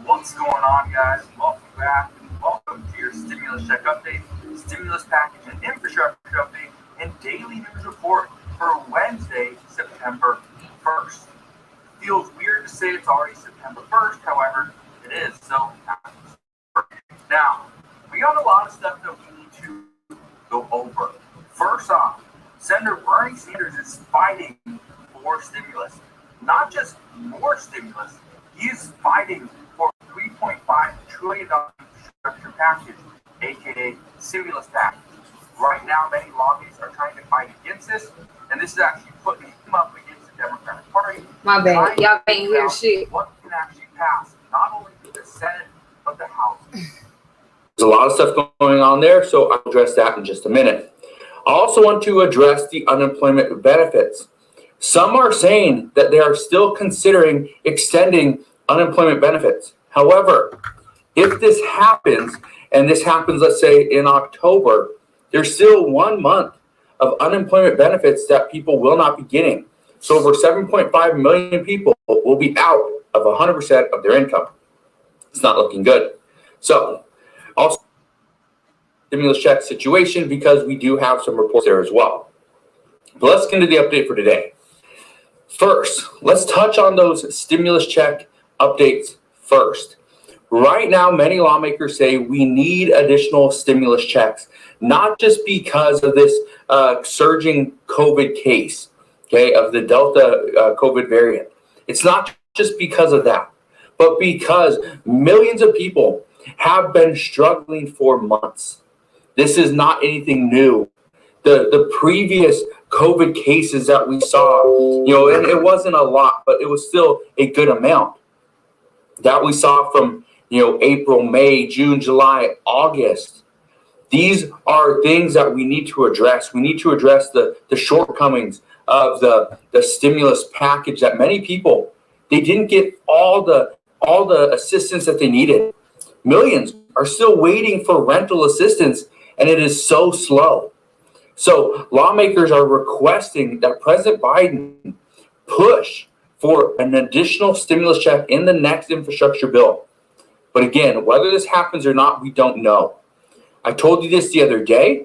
What's going on, guys? Welcome back. Welcome to your stimulus check update, stimulus package and infrastructure update, and daily news report for Wednesday, September 1st. Feels weird to say it's already September 1st, however, it is. So now, we got a lot of stuff that we need to go over. First off, Senator Bernie Sanders is fighting for stimulus. Not just more stimulus, he is fighting for $3.5 trillion infrastructure package, aka stimulus package. Right now, many lobbyists are trying to fight against this, and this is actually putting him up against the Democratic Party. My bad, y'all can't hear shit. What can actually pass, not only the Senate, but the House. There's a lot of stuff going on there, so I'll address that in just a minute. I also want to address the unemployment benefits. Some are saying that they are still considering extending unemployment benefits. However, if this happens, and this happens, let's say in October, there's still 1 month of unemployment benefits that people will not be getting. So over 7.5 million people will be out of 100% of their income. It's not looking good. So also stimulus check situation, because we do have some reports there as well. But let's get into the update for today. First, let's touch on those stimulus check updates first. Right now, many lawmakers say we need additional stimulus checks, not just because of this surging COVID case, okay, of the Delta COVID variant. It's not just because of that, but because millions of people have been struggling for months. This is not anything new. The previous COVID cases that we saw, and it wasn't a lot, but it was still a good amount that we saw from, April, May, June, July, August. These are things that we need to address. We need to address the shortcomings of the stimulus package that many people, they didn't get all the assistance that they needed. Millions are still waiting for rental assistance, and it is so slow. So lawmakers are requesting that President Biden push for an additional stimulus check in the next infrastructure bill. But again, whether this happens or not, we don't know. I told you this the other day.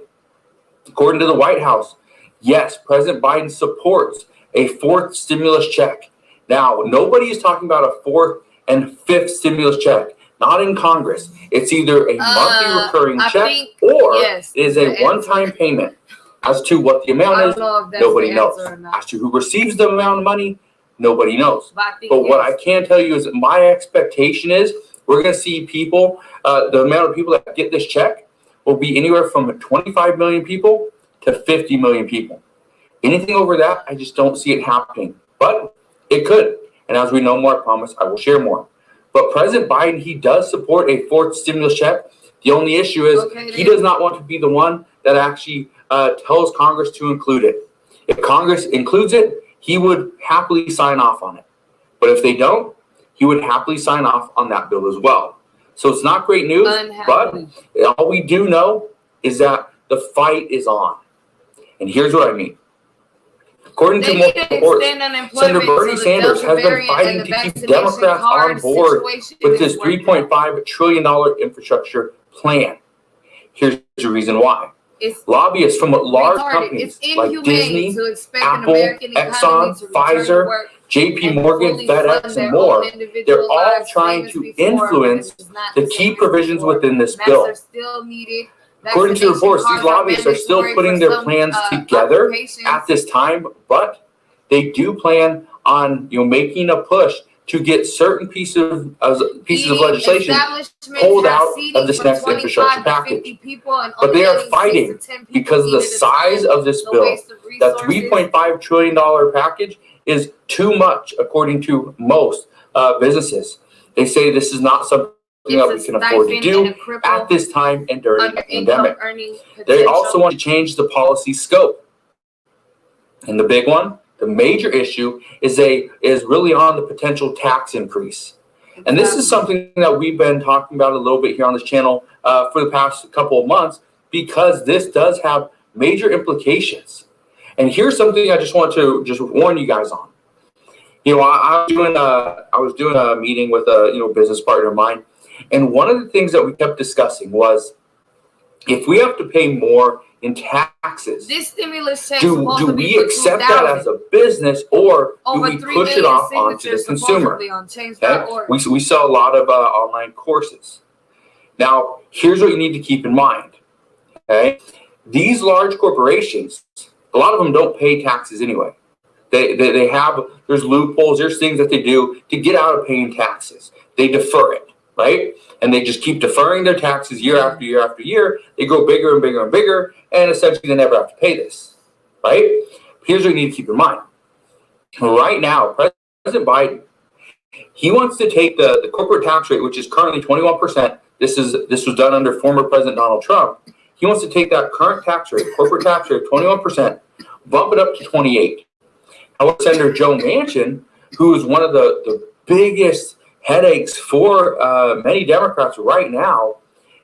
According to the White House, yes, President Biden supports a fourth stimulus check. Now, nobody is talking about a fourth and fifth stimulus check. Not in Congress. It's either a monthly recurring check or it is a one-time payment. As to what the amount is, nobody knows. As to who receives the amount of money, nobody knows. But what I can tell you is that my expectation is we're going to see people, the amount of people that get this check will be anywhere from 25 million people to 50 million people. Anything over that, I just don't see it happening. But it could. And as we know more, I promise I will share more. But President Biden, he does support a fourth stimulus check. The only issue is he does not want to be the one that actually tells Congress to include it. If Congress includes it, he would happily sign off on it. But if they don't, he would happily sign off on that bill as well. So it's not great news, but all we do know is that the fight is on. And here's what I mean. According to more reports, Senator Bernie Sanders has been fighting to keep Democrats on board with this $3.5 trillion infrastructure plan. Here's the reason why. Lobbyists from large companies like Disney, Apple, Exxon, Pfizer, JP Morgan, FedEx, and more, they're all trying to influence the key provisions within this bill. According to reports, these lobbyists are still putting their plans together at this time, but they do plan on making a push to get certain pieces of legislation pulled out of this next infrastructure package. But they are fighting because of the size of this bill. That $3.5 trillion package is too much, according to most businesses. They say this is not something that we can afford to do at this time and during the pandemic. They also want to change the policy scope. And the big one, the major issue is really on the potential tax increase. And this is something that we've been talking about a little bit here on this channel for the past couple of months, because this does have major implications. And here's something I just want to warn you guys on. I was doing a meeting with a business partner of mine, and one of the things that we kept discussing was if we have to pay more in taxes, this stimulus check do we accept that as a business, or do we push it off onto the consumer? Okay? We sell a lot of online courses. Now, here's what you need to keep in mind. Okay, these large corporations, a lot of them don't pay taxes anyway. They have, there's loopholes, there's things that they do to get out of paying taxes. They defer it, right? And they just keep deferring their taxes year after year after year. They grow bigger and bigger and bigger, and essentially they never have to pay this, right? Here's what you need to keep in mind. Right now, President Biden, he wants to take the corporate tax rate, which is currently 21%. This was done under former President Donald Trump. He wants to take that current tax rate, corporate tax rate, 21%, bump it up to 28%. However, Senator Joe Manchin, who is one of the biggest headaches for many Democrats right now,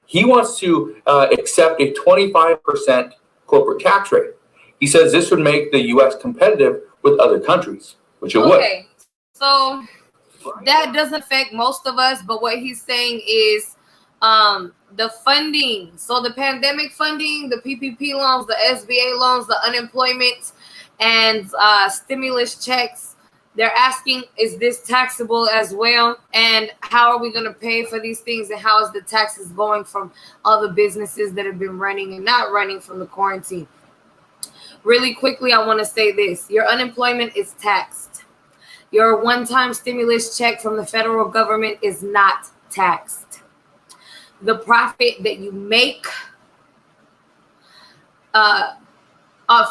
he wants to accept a 25% corporate tax rate. He says this would make the U.S. competitive with other countries, which it would. Okay, so that doesn't affect most of us, but what he's saying is the funding. So the pandemic funding, the PPP loans, the SBA loans, the unemployment, and stimulus checks, they're asking, is this taxable as well? And how are we going to pay for these things? And how is the taxes going from all the businesses that have been running and not running from the quarantine? Really quickly, I want to say this. Your unemployment is taxed. Your one-time stimulus check from the federal government is not taxed. The profit that you make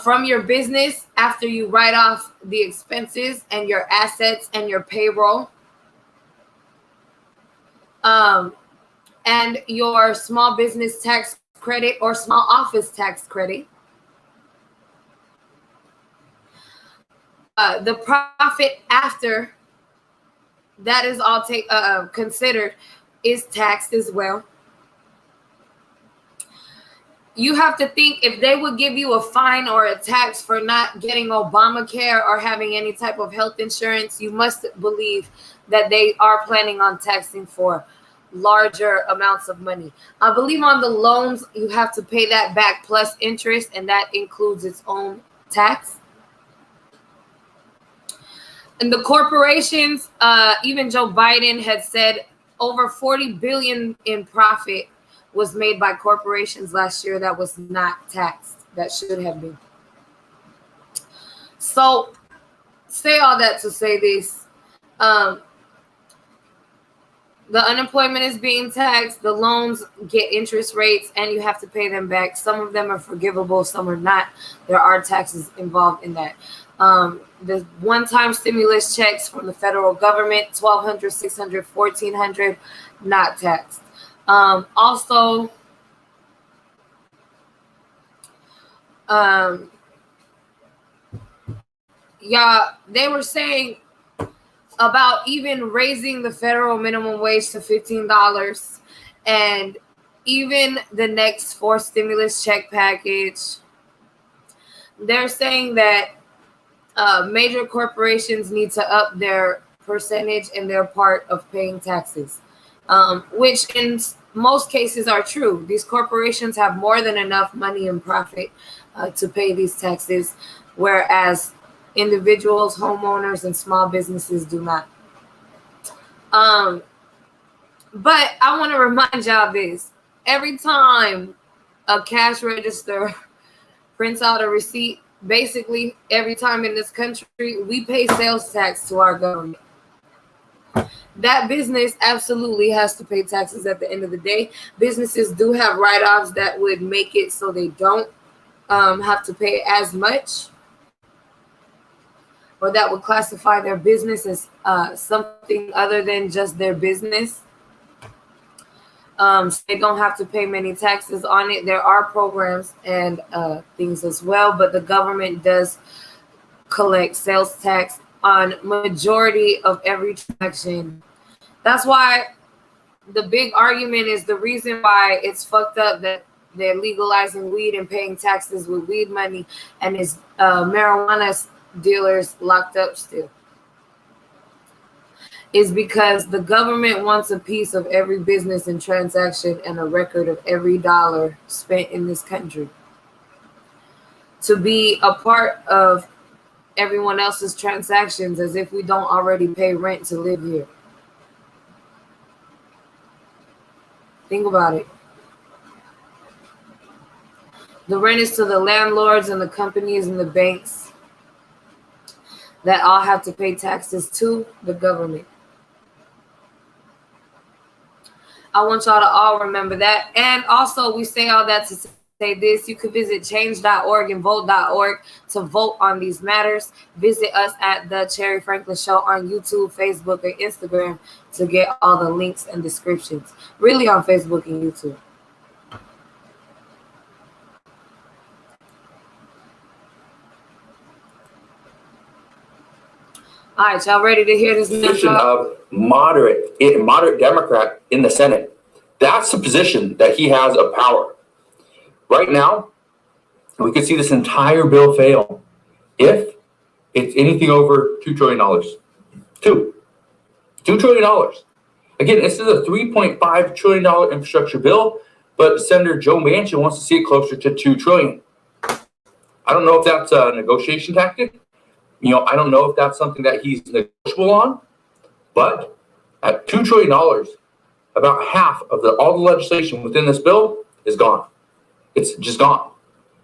from your business after you write off the expenses and your assets and your payroll, and your small business tax credit or small office tax credit, the profit after that is all considered is taxed as well. You have to think, if they would give you a fine or a tax for not getting Obamacare or having any type of health insurance, you must believe that they are planning on taxing for larger amounts of money. I believe on the loans, you have to pay that back plus interest, and that includes its own tax. And the corporations, even Joe Biden had said over $40 billion in profit was made by corporations last year that was not taxed, that should have been. So say all that to say this. The unemployment is being taxed, the loans get interest rates, and you have to pay them back. Some of them are forgivable, some are not. There are taxes involved in that. The one-time stimulus checks from the federal government, $1,200, $600, $1,400, not taxed. Also, they were saying about even raising the federal minimum wage to $15, and even the next fourth stimulus check package. They're saying that major corporations need to up their percentage and their part of paying taxes. Which in most cases are true. These corporations have more than enough money and profit to pay these taxes, whereas individuals, homeowners, and small businesses do not. But I want to remind y'all this. Every time a cash register prints out a receipt, basically every time in this country, we pay sales tax to our government. That business absolutely has to pay taxes at the end of the day. Businesses do have write-offs that would make it so they don't have to pay as much, or that would classify their business as something other than just their business. So they don't have to pay many taxes on it. There are programs and things as well, but the government does collect sales tax on majority of every transaction. That's why the big argument is the reason why it's fucked up that they're legalizing weed and paying taxes with weed money, and it's marijuana dealers locked up still. is because the government wants a piece of every business and transaction and a record of every dollar spent in this country. To be a part of everyone else's transactions as if we don't already pay rent to live here. Think about it. The rent is to the landlords and the companies and the banks that all have to pay taxes to the government. I want y'all to all remember that. And also, we say all that to say this. You can visit change.org and vote.org to vote on these matters. Visit us at The Cherry Franklin Show on YouTube, Facebook, and Instagram to get all the links and descriptions. Really on Facebook and YouTube. All right, y'all ready to hear this Position of moderate Democrat in the Senate. That's the position that he has of power. Right now, we could see this entire bill fail if it's anything over $2 trillion. $2 trillion. Again, this is a $3.5 trillion infrastructure bill, but Senator Joe Manchin wants to see it closer to $2 trillion. I don't know if that's a negotiation tactic. I don't know if that's something that he's negotiable on, but at $2 trillion, about half of all the legislation within this bill is gone. It's just gone.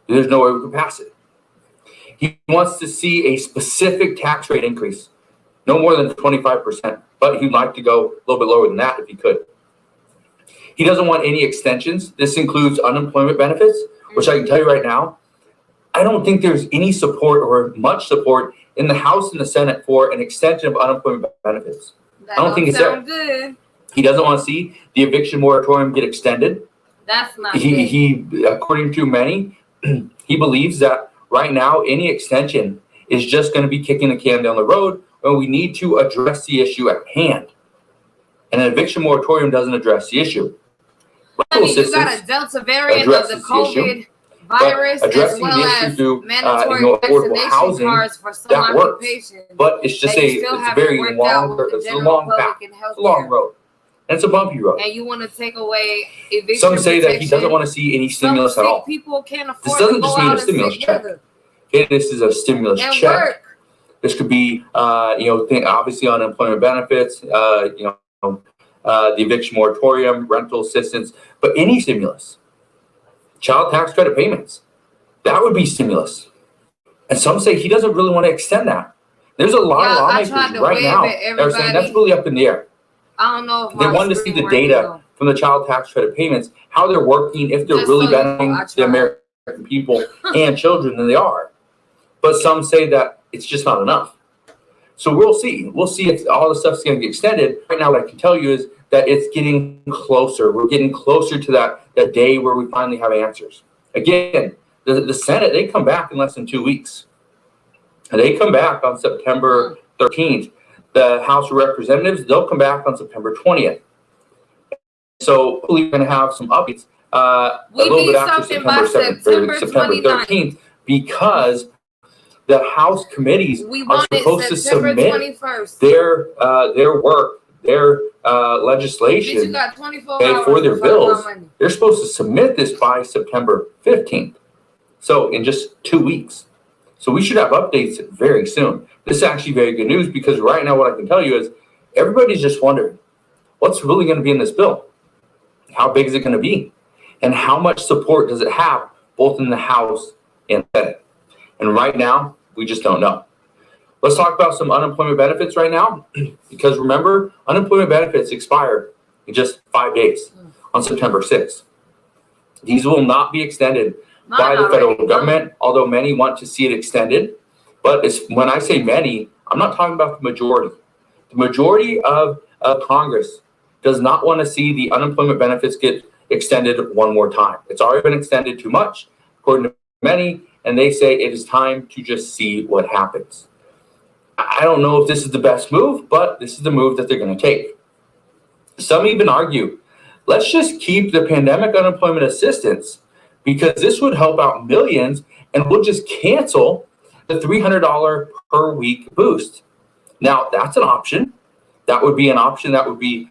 There's no way we can pass it. He wants to see a specific tax rate increase, no more than 25%, but he'd like to go a little bit lower than that if he could. He doesn't want any extensions. This includes unemployment benefits, which I can tell you right now, I don't think there's any support or much support in the House and the Senate for an extension of unemployment benefits. That I don't think it's there. Good. He doesn't want to see the eviction moratorium get extended. That's not he according to many, he believes that right now any extension is just going to be kicking the can down the road when we need to address the issue at hand. And an eviction moratorium doesn't address the issue. You got a Delta variant of the COVID virus as well as mandatory affordable housing cards for some that works. Occupations. But it's just it's a very long, it's a long path, it's a long road. And it's a bumpy road. And you want to take away eviction Some say protection. that he doesn't want to see any stimulus at all. People can't afford this doesn't to just go mean out a stimulus check. Okay, this is a stimulus and check. Work. This could be, obviously unemployment benefits, the eviction moratorium, rental assistance, but any stimulus, child tax credit payments, that would be stimulus. And some say he doesn't really want to extend that. There's a lot of lawmakers right now that are saying that's really up in the air. I don't know if they wanted to see the data from the child tax credit payments, how they're working, if they're really benefiting the American people and children than they are. But some say that it's just not enough. So we'll see. We'll see if all the stuff's going to get extended. Right now, what I can tell you is that it's getting closer. We're getting closer to that day where we finally have answers. Again, the Senate, they come back in less than 2 weeks. And they come back on September 13th. The House of Representatives, they'll come back on September 20th. So hopefully we're going to have some updates a little bit after September 13th, because the House committees are supposed to submit 21st. their work, their legislation for their bills. They're supposed to submit this by September 15th. So in just 2 weeks. So we should have updates very soon. This is actually very good news, because right now what I can tell you is everybody's just wondering what's really going to be in this bill. How big is it going to be? And how much support does it have both in the House and Senate? And right now, we just don't know. Let's talk about some unemployment benefits right now, because remember, unemployment benefits expire in just 5 days on September 6th. These will not be extended by the federal government, although many want to see it extended. But when I say many, I'm not talking about the majority. The majority of Congress does not want to see the unemployment benefits get extended one more time. It's already been extended too much, according to many, and they say it is time to just see what happens. I don't know if this is the best move, but this is the move that they're going to take. Some even argue, let's just keep the pandemic unemployment assistance, because this would help out millions, and we'll just cancel the $300 per week boost. Now, that's an option. That would be an option that would be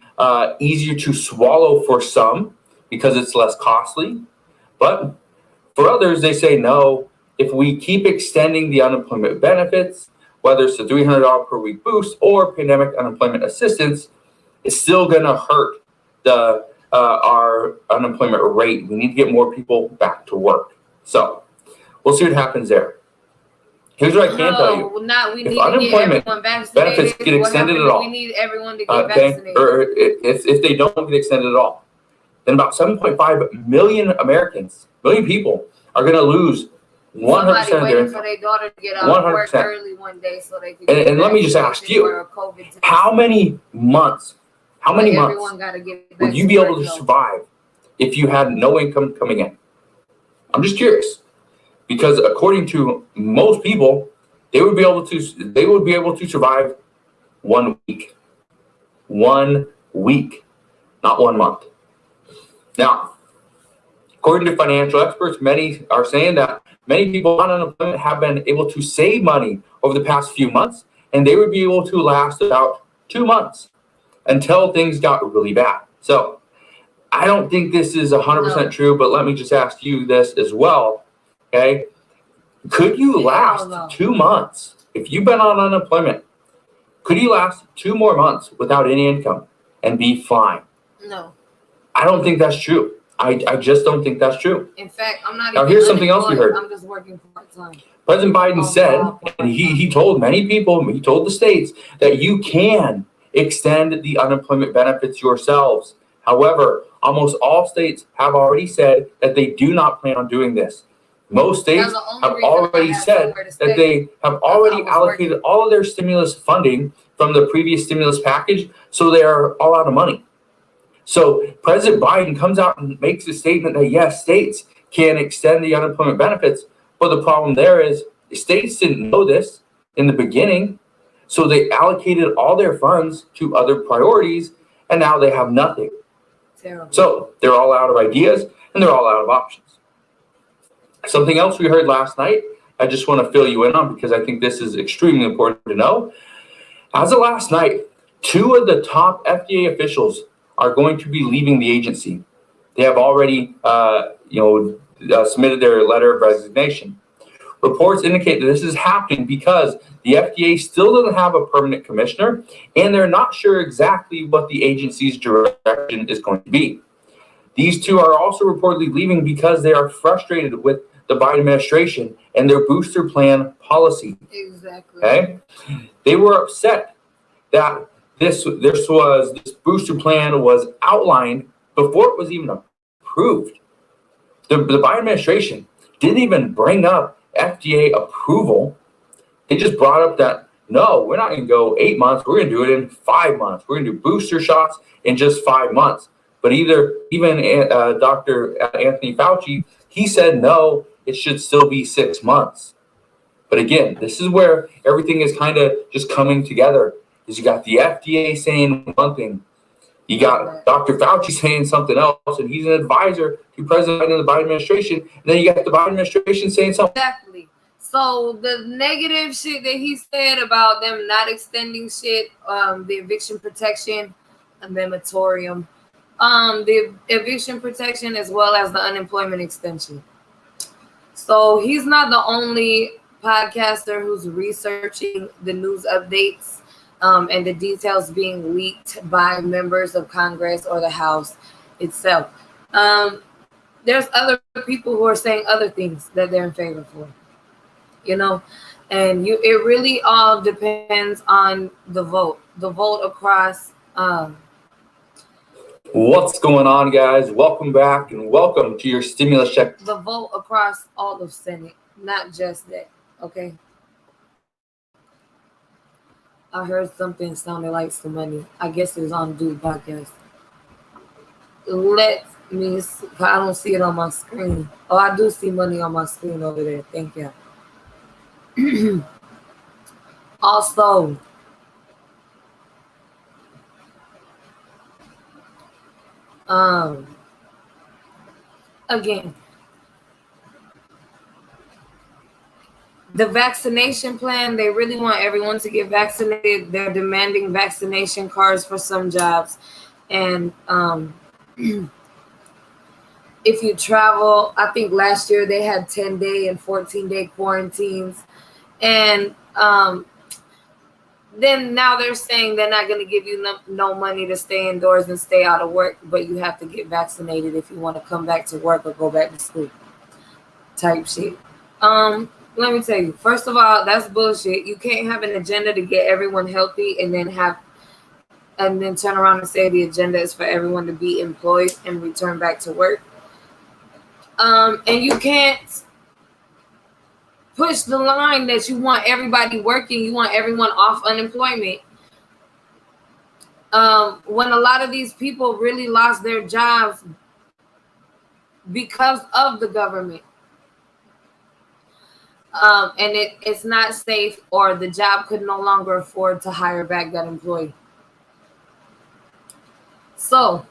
easier to swallow for some because it's less costly. But for others, they say no. If we keep extending the unemployment benefits, whether it's the $300 per week boost or pandemic unemployment assistance, it's still going to hurt our unemployment rate. We need to get more people back to work. So we'll see what happens there. Here's what I can tell you. We if need unemployment to get benefits get extended at all, we need everyone to get vaccinated. Or if they don't get extended at all, then about 7.5 million Americans, million people, are going to lose 100% of their income. For their daughter to get out of work early one day so they can and let me just ask you, how many months would you be able to survive if you had no income coming in? I'm just curious, because according to most people, they would be able to survive 1 week. 1 week, not 1 month. Now, according to financial experts, many are saying that many people on unemployment have been able to save money over the past few months, and they would be able to last about 2 months until things got really bad. So I don't think this is 100% true, but let me just ask you this as well, okay? Could you last 2 months? If you've been on unemployment, could you last 2 more months without any income and be fine? No. I don't think that's true. I just don't think that's true. In fact, I'm not now, even here's something else we heard. I'm just working part-time. President Biden said, and he told many people, he told the states that you can extend the unemployment benefits yourselves. However, almost all states have already said that they do not plan on doing this. Most states have already said that they have already allocated all of their stimulus funding from the previous stimulus package, so they are all out of money. So President Biden comes out and makes a statement that yes, states can extend the unemployment benefits, but the problem there is the states didn't know this in the beginning, so they allocated all their funds to other priorities, and now they have nothing. Terrible. So they're all out of ideas, and they're all out of options. Something else we heard last night, I just want to fill you in on because I think this is extremely important to know. As of last night, 2 of the top FDA officials are going to be leaving the agency. They have already, submitted their letter of resignation. Reports indicate that this is happening because the FDA still doesn't have a permanent commissioner, and they're not sure exactly what the agency's direction is going to be. These 2 are also reportedly leaving because they are frustrated with the Biden administration and their booster plan policy. Exactly. Okay? They were upset that this booster plan was outlined before it was even approved. The Biden administration didn't even bring up FDA approval. They just brought up that, no, we're not going to go 8 months. We're going to do it in 5 months. We're going to do booster shots in just 5 months. But even Dr. Anthony Fauci, he said, no, it should still be 6 months. But again, this is where everything is kind of just coming together. Is you got the FDA saying one thing, you got Dr. Fauci saying something else, and he's an advisor to President Biden and the Biden administration, and then you got the Biden administration saying something. Exactly. So the negative shit that he said about them not extending shit, the eviction protection and the moratorium, the eviction protection as well as the unemployment extension. So he's not the only podcaster who's researching the news updates and the details being leaked by members of Congress or the House itself. There's other people who are saying other things that they're in favor for, and it really all depends on the vote across. What's going on, guys? Welcome back and welcome to your stimulus check. The vote across all of Senate, not just that, okay? I heard something sounded like some money. I guess it was on Dude Podcast. Let me see. I don't see it on my screen. Oh, I do see money on my screen over there. Thank you. Also, again, The vaccination plan, they really want everyone to get vaccinated. They're demanding vaccination cards for some jobs. And if you travel, I think last year they had 10-day and 14-day quarantines. And then now they're saying they're not going to give you no money to stay indoors and stay out of work, but you have to get vaccinated if you want to come back to work or go back to school type shit. Let me tell you, first of all, that's bullshit. You can't have an agenda to get everyone healthy and then turn around and say the agenda is for everyone to be employed and return back to work. And you can't push the line that you want everybody working, you want everyone off unemployment. When a lot of these people really lost their jobs because of the government. And it's not safe, or the job could no longer afford to hire back that employee. So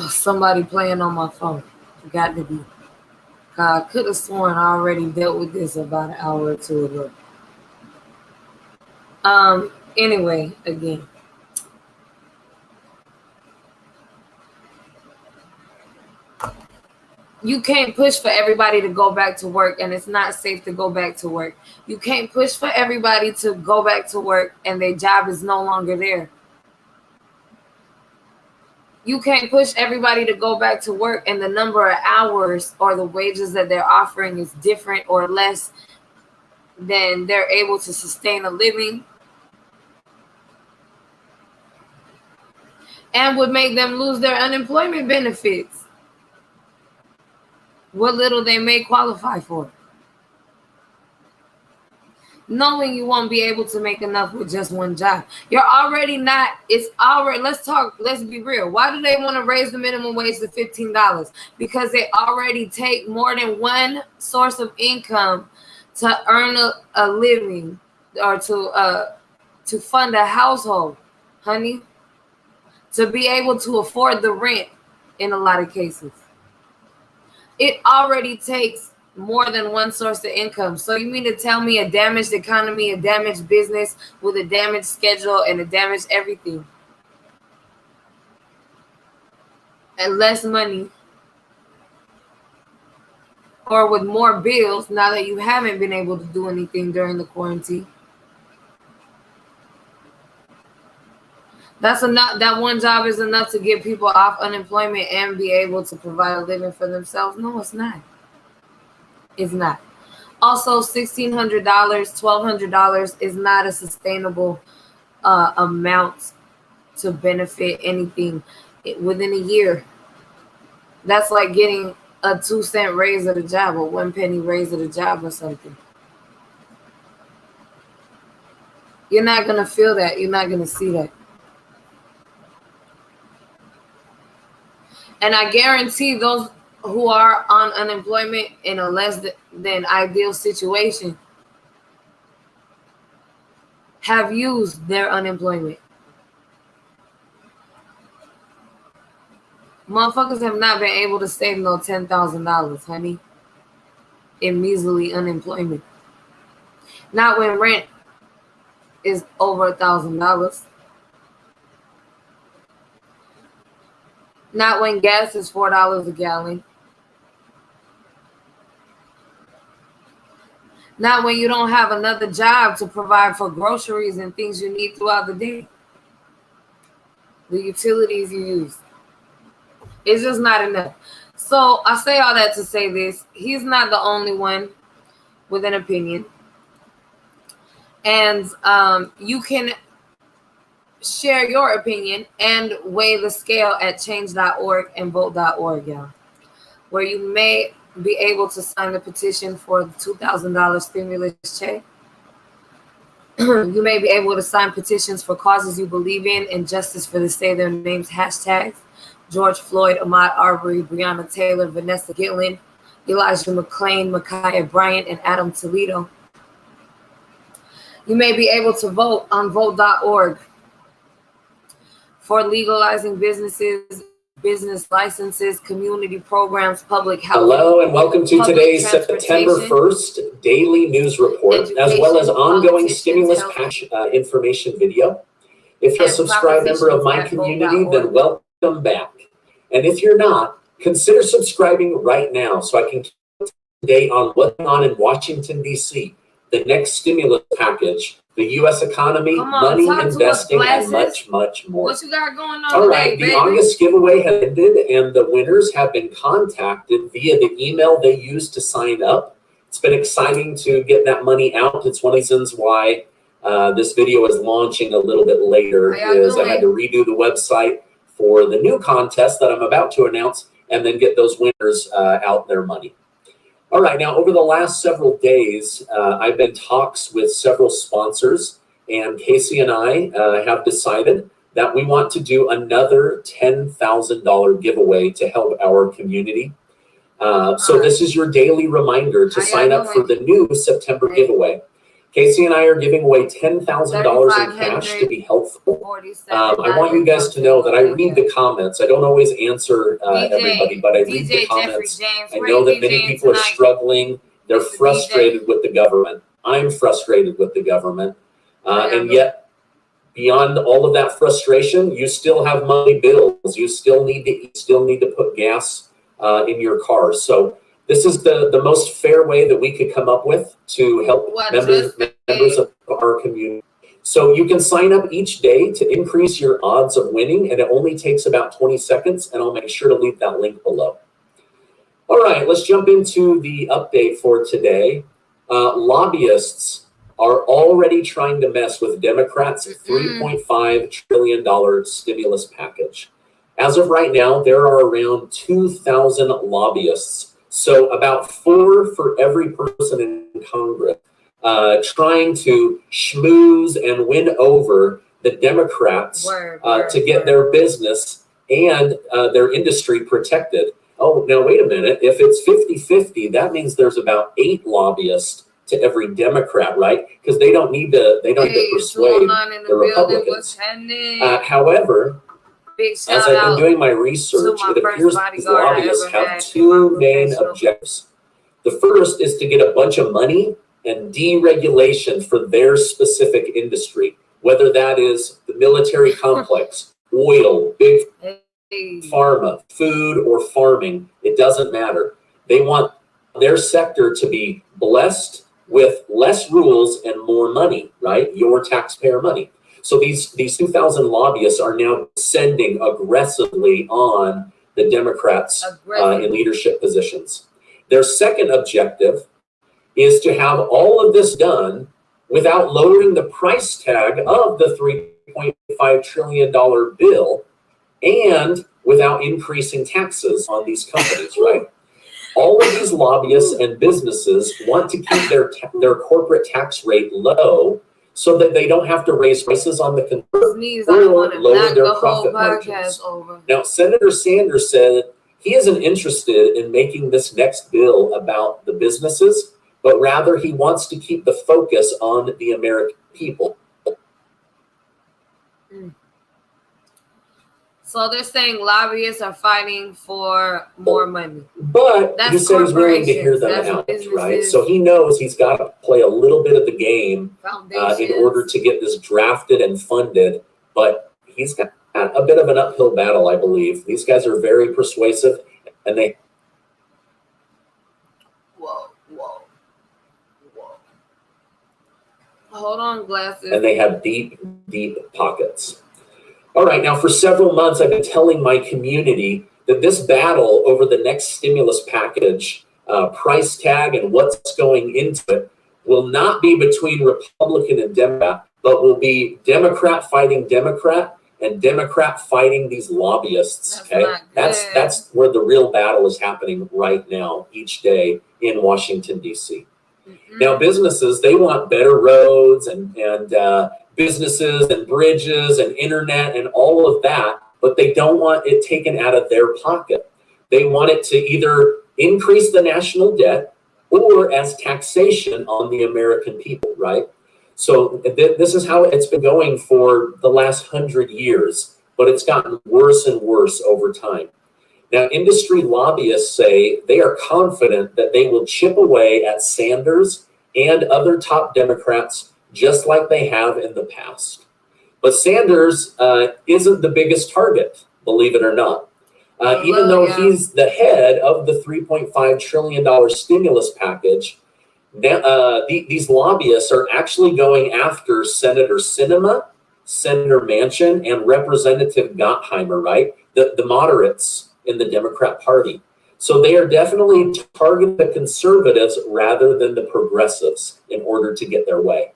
somebody playing on my phone. Got to be. I could have sworn I already dealt with this about an hour or two ago. Anyway, again. You can't push for everybody to go back to work, and it's not safe to go back to work. You can't push for everybody to go back to work and their job is no longer there. You can't push everybody to go back to work and the number of hours or the wages that they're offering is different or less than they're able to sustain a living, and would make them lose their unemployment benefits, what little they may qualify for. Knowing you won't be able to make enough with just one job. You're already not, let's be real. Why do they want to raise the minimum wage to $15? Because they already take more than one source of income to earn a living or to fund a household, honey. To be able to afford the rent in a lot of cases. It already takes more than one source of income. So you mean to tell me a damaged economy, a damaged business with a damaged schedule and a damaged everything and less money, or with more bills now that you haven't been able to do anything during the quarantine? That's enough. That one job is enough to get people off unemployment and be able to provide a living for themselves? No, it's not. It's not. Also, $1,600, $1,200 is not a sustainable amount to benefit anything within a year. That's like getting a 2-cent raise at a job or 1 penny raise at a job or something. You're not going to feel that. You're not going to see that. And I guarantee those who are on unemployment in a less than ideal situation have used their unemployment. Motherfuckers have not been able to save no $10,000, honey, in measly unemployment. Not when rent is over $1,000. Not when gas is $4 a gallon. Not when you don't have another job to provide for groceries and things you need throughout the day. The utilities you use. It's just not enough. So I say all that to say this. He's not the only one with an opinion. And you can share your opinion and weigh the scale at change.org and vote.org, y'all, where you may be able to sign the petition for the $2,000 stimulus check. You may be able to sign petitions for causes you believe in and justice for the say their names hashtags. George Floyd, Ahmaud Arbery, Breonna Taylor, Vanessa Gillen, Elijah McClain, Ma'Khia Bryant, and Adam Toledo. You may be able to vote on vote.org for legalizing businesses business licenses, community programs, public health. Hello and welcome to today's September 1st daily news report, as well as ongoing stimulus package information video. If you're a subscribed member of my community, then welcome back. And if you're not, consider subscribing right now so I can keep up to date on what's going on in Washington, D.C., the next stimulus package, the U.S. economy, money, investing, and much, much more. What you got going on All right, today, the August giveaway has ended, and the winners have been contacted via the email they used to sign up. It's been exciting to get that money out. It's one of the reasons why this video is launching a little bit later, is I had to redo the website for the new contest that I'm about to announce, and then get those winners out their money. All right, now over the last several days, I've been in talks with several sponsors, and Casey and I have decided that we want to do another $10,000 giveaway to help our community. So this is your daily reminder to sign up for the new September giveaway. Casey and I are giving away $10,000 in cash to be helpful. I want you guys to know that I read the comments. I don't always answer everybody, but I read the comments. I know that many people are struggling. They're frustrated with the government. I'm frustrated with the government. And yet, beyond all of that frustration, you still have monthly bills. You still need to eat, still need to put gas in your car. So this is the most fair way that we could come up with to help members of our community. So you can sign up each day to increase your odds of winning, and it only takes about 20 seconds, and I'll make sure to leave that link below. All right, let's jump into the update for today. Lobbyists are already trying to mess with Democrats' $3.5 trillion stimulus package. As of right now, there are around 2,000 lobbyists. So about 4 for every person in Congress trying to schmooze and win over the Democrats to get their business and their industry protected. Oh, now wait a minute. If it's 50-50, that means there's about 8 lobbyists to every Democrat, right? Because they don't need to persuade the Republicans. However, as I've been doing my research, it appears these lobbyists have 2 main objectives. The first is to get a bunch of money and deregulation for their specific industry, whether that is the military complex, oil, big pharma, food, or farming. It doesn't matter. They want their sector to be blessed with less rules and more money, right? Your taxpayer money. So these 2,000 lobbyists are now descending aggressively on the Democrats in leadership positions. Their second objective is to have all of this done without lowering the price tag of the $3.5 trillion bill and without increasing taxes on these companies, right? All of these lobbyists and businesses want to keep their corporate tax rate low so that they don't have to raise prices on the consumer or lower their profit margins. Now, Senator Sanders said he isn't interested in making this next bill about the businesses, but rather he wants to keep the focus on the American people. So they're saying lobbyists are fighting for more money. But he said he's willing to hear them out, right? So he knows he's got to play a little bit of the game in order to get this drafted and funded. But he's got a bit of an uphill battle, I believe. These guys are very persuasive, and they... Whoa. Hold on, glasses. And they have deep, deep pockets. All right, now for several months, I've been telling my community that this battle over the next stimulus package, price tag, and what's going into it will not be between Republican and Democrat, but will be Democrat fighting Democrat and Democrat fighting these lobbyists. That's where the real battle is happening right now, each day in Washington, D.C. Now, businesses, they want better roads and businesses and bridges and internet and all of that, but they don't want it taken out of their pocket. They want it to either increase the national debt or as taxation on the American people, right? So this is how it's been going for the last 100 years. but it's gotten worse and worse over time. Now, industry lobbyists say they are confident that they will chip away at Sanders and other top Democrats just like they have in the past. But Sanders isn't the biggest target, believe it or not. Even though he's the head of the $3.5 trillion stimulus package, these lobbyists are actually going after Senator Sinema, Senator Manchin, and Representative Gottheimer, right? The moderates in the Democrat Party. So they are definitely targeting the conservatives rather than the progressives in order to get their way.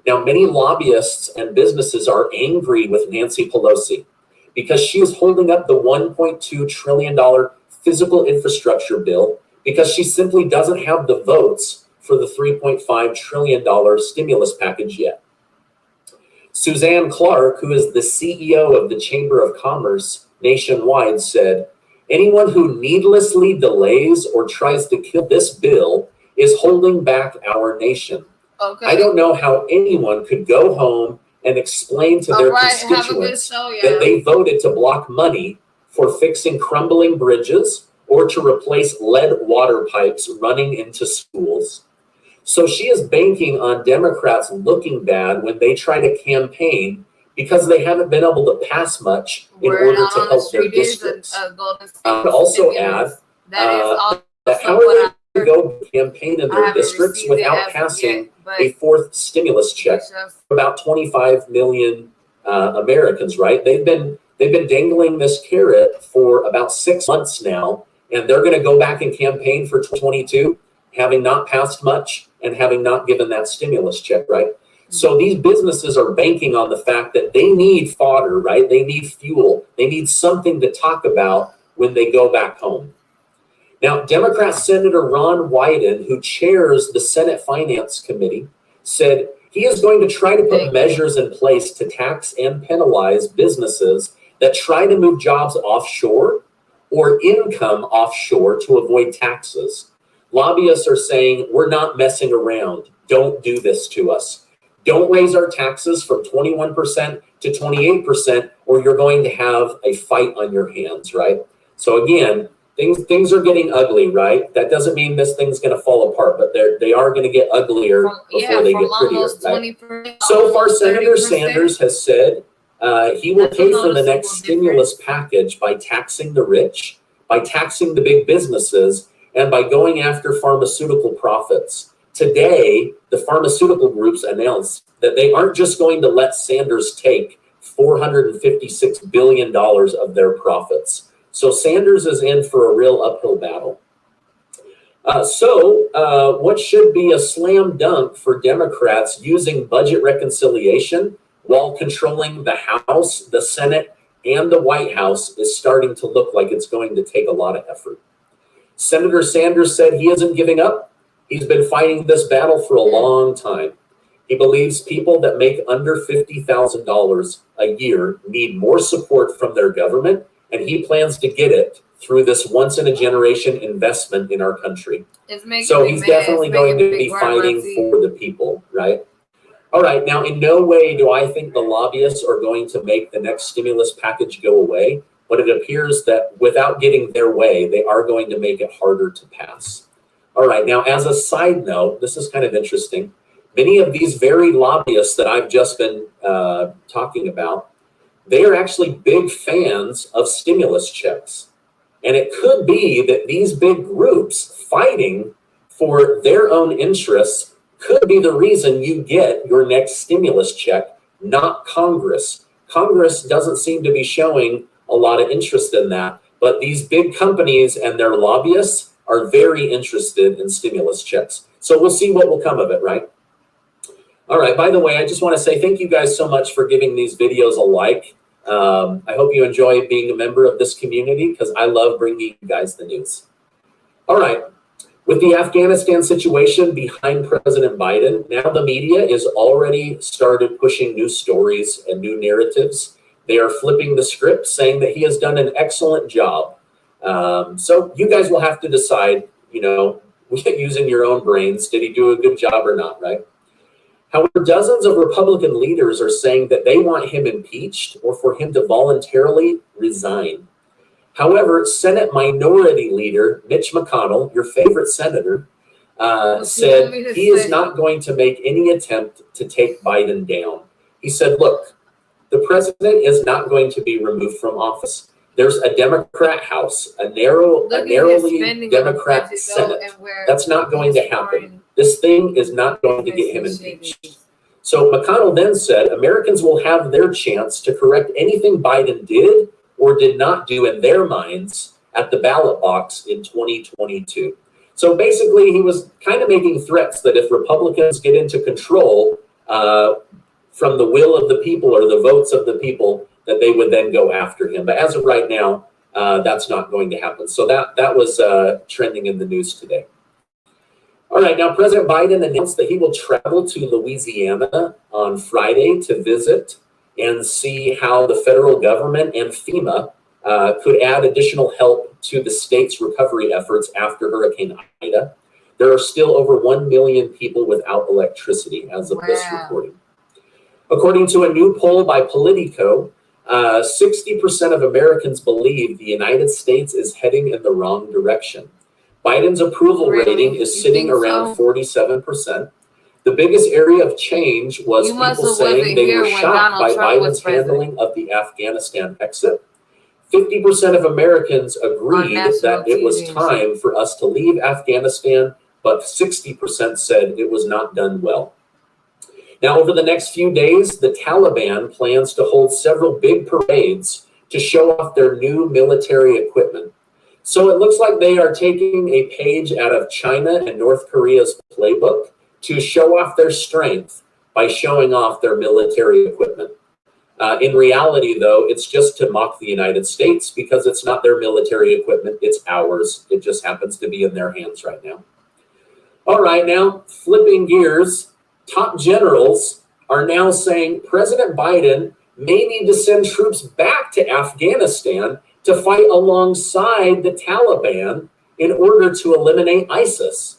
Now, many lobbyists and businesses are angry with Nancy Pelosi because she is holding up the $1.2 trillion physical infrastructure bill because she simply doesn't have the votes for the $3.5 trillion stimulus package yet. Suzanne Clark, who is the CEO of the Chamber of Commerce nationwide, said, "Anyone who needlessly delays or tries to kill this bill is holding back our nation." Okay. I don't know how anyone could go home and explain to their constituents that they voted to block money for fixing crumbling bridges or to replace lead water pipes running into schools. So she is banking on Democrats looking bad when they try to campaign because they haven't been able to pass much in order to help their districts. I would also add that how are they to go campaign in their districts without passing a fourth stimulus check for about 25 million Americans, right? They've been dangling this carrot for about 6 months now, and they're going to go back and campaign for 2022, having not passed much and having not given that stimulus check, right? So these businesses are banking on the fact that they need fodder, right? They need fuel. They need something to talk about when they go back home. Now, Democrat Senator Ron Wyden, who chairs the Senate Finance Committee, said he is going to try to put measures in place to tax and penalize businesses that try to move jobs offshore or income offshore to avoid taxes. Lobbyists are saying, we're not messing around. Don't do this to us. Don't raise our taxes from 21% to 28%, or you're going to have a fight on your hands, right? So again, things are getting ugly, right? That doesn't mean this thing's going to fall apart, but they are going to get uglier before they get prettier, right? So far, Senator Sanders has said he will pay for the next stimulus package by taxing the rich, by taxing the big businesses, and by going after pharmaceutical profits. Today, the pharmaceutical groups announced that they aren't just going to let Sanders take $456 billion of their profits. So Sanders is in for a real uphill battle. What should be a slam dunk for Democrats using budget reconciliation while controlling the House, the Senate, and the White House is starting to look like it's going to take a lot of effort. Senator Sanders said he isn't giving up. He's been fighting this battle for a long time. He believes people that make under $50,000 a year need more support from their government, and he plans to get it through this once-in-a-generation investment in our country. So he's definitely going to be fighting for the people, right? All right, now in no way do I think the lobbyists are going to make the next stimulus package go away, but it appears that without getting their way, they are going to make it harder to pass. All right, now as a side note, this is kind of interesting. Many of these very lobbyists that I've just been talking about, they are actually big fans of stimulus checks. And it could be that these big groups fighting for their own interests could be the reason you get your next stimulus check, not Congress. Congress doesn't seem to be showing a lot of interest in that, but these big companies and their lobbyists are very interested in stimulus checks. So we'll see what will come of it, right? All right, by the way, I just want to say thank you guys so much for giving these videos a like. I hope you enjoy being a member of this community because I love bringing you guys the news. All right, with the Afghanistan situation behind President Biden, now the media is already started pushing new stories and new narratives. They are flipping the script, saying that he has done an excellent job. So you guys will have to decide, you know, using your own brains, did he do a good job or not, right? However, dozens of Republican leaders are saying that they want him impeached or for him to voluntarily resign. However, Senate Minority Leader Mitch McConnell, your favorite senator, said he is not going to make any attempt to take Biden down. He said, look, the president is not going to be removed from office. There's a Democrat House, a narrowly Democrat Senate. That's not going to happen. This thing is not going to get him impeached. So McConnell then said, Americans will have their chance to correct anything Biden did or did not do in their minds at the ballot box in 2022. So basically, he was kind of making threats that if Republicans get into control from the will of the people or the votes of the people, that they would then go after him. But as of right now, that's not going to happen. So that was trending in the news today. All right, now President Biden announced that he will travel to Louisiana on Friday to visit and see how the federal government and FEMA could add additional help to the state's recovery efforts after Hurricane Ida. There are still over 1 million people without electricity as of this recording. According to a new poll by Politico, 60% of Americans believe the United States is heading in the wrong direction. Biden's approval rating is sitting around 47%. The biggest area of change was people saying they were shocked by Biden's handling of the Afghanistan exit. 50% of Americans agreed that it was time for us to leave Afghanistan, but 60% said it was not done well. Now, over the next few days, the Taliban plans to hold several big parades to show off their new military equipment. So it looks like they are taking a page out of China and North Korea's playbook to show off their strength by showing off their military equipment. In reality, though, it's just to mock the United States because it's not their military equipment, it's ours. It just happens to be in their hands right now. All right, now flipping gears, top generals are now saying President Biden may need to send troops back to Afghanistan to fight alongside the Taliban in order to eliminate ISIS.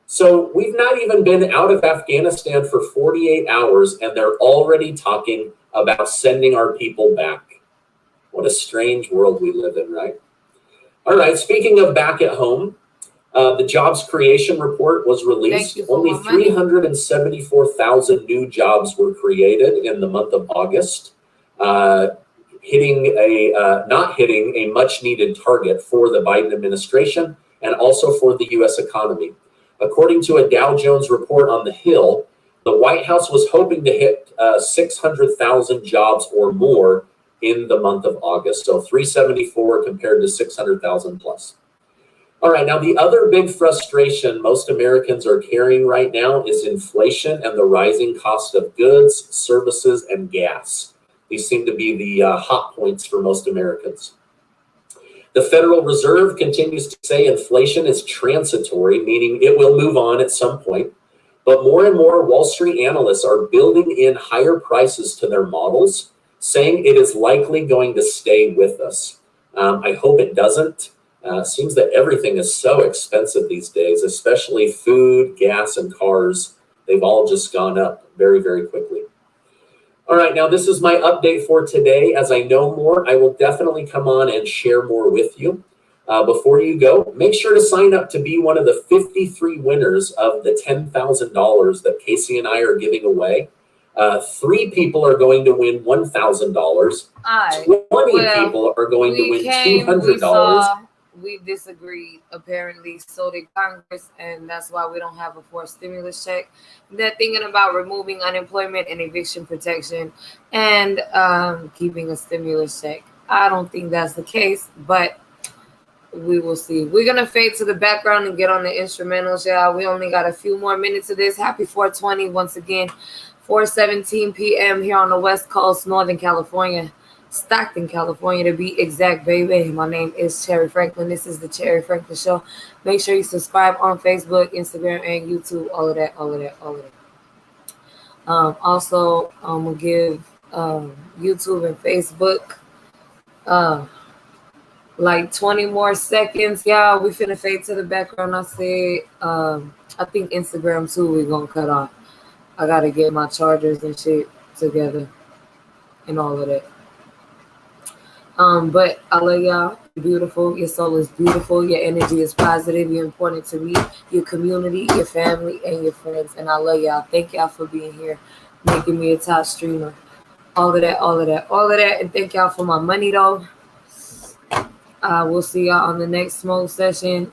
So we've not even been out of Afghanistan for 48 hours, and they're already talking about sending our people back. What a strange world we live in, right? All right, speaking of back at home, the jobs creation report was released. Only 374,000 new jobs were created in the month of August, not hitting a much needed target for the Biden administration and also for the U.S. economy. According to a Dow Jones report on the Hill, the White House was hoping to hit 600,000 jobs or more in the month of August. So 374 compared to 600,000 plus. All right, now the other big frustration most Americans are carrying right now is inflation and the rising cost of goods, services, and gas. These seem to be the hot points for most Americans. The Federal Reserve continues to say inflation is transitory, meaning it will move on at some point. But more and more Wall Street analysts are building in higher prices to their models, saying it is likely going to stay with us. I hope it doesn't. Seems that everything is so expensive these days, especially food, gas, and cars. They've all just gone up very, very quickly. All right, now this is my update for today. As I know more, I will definitely come on and share more with you. Before you go, make sure to sign up to be one of the 53 winners of the $10,000 that Casey and I are giving away. 3 people are going to win $1,000. 20 people are going to win $200. We disagreed, apparently. So did Congress, and that's why we don't have a forced stimulus check. They're thinking about removing unemployment and eviction protection and keeping a stimulus check. I don't think that's the case, but we will see. We're going to fade to the background and get on the instrumentals, y'all. We only got a few more minutes of this. Happy 420 once again. 4:17 p.m. here on the West Coast, Northern California. Stockton, California, to be exact, baby. My name is Cherry Franklin. This is the Cherry Franklin Show. Make sure you subscribe on Facebook, Instagram, and YouTube. All of that. Also, I'm going to give YouTube and Facebook like 20 more seconds. Y'all, we finna fade to the background. I said, I think Instagram too, we're going to cut off. I gotta get my chargers and shit together and all of that. But I love y'all. You're beautiful. Your soul is beautiful. Your energy is positive. You're important to me, your community, your family, and your friends. And I love y'all. Thank y'all for being here, making me a top streamer. All of that, all of that, all of that. And thank y'all for my money, though. We'll see y'all on the next smoke session.